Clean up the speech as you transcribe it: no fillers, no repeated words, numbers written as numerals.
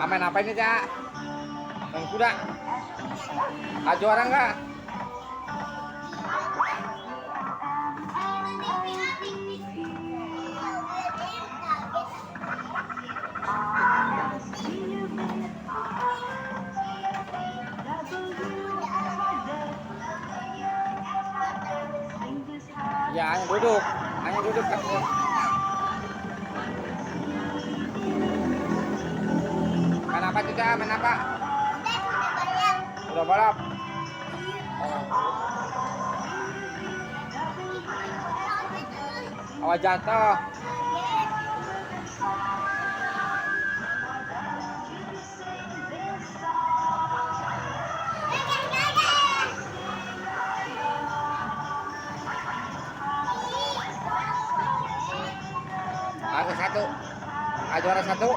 Main apa ini, Cak? Main kuda. Juara enggak? Ya, hanya duduk. Hanya duduk kan. Main apa juga? Main apa? Udah balap. Awas jatuh. Aku satu. Juara satu.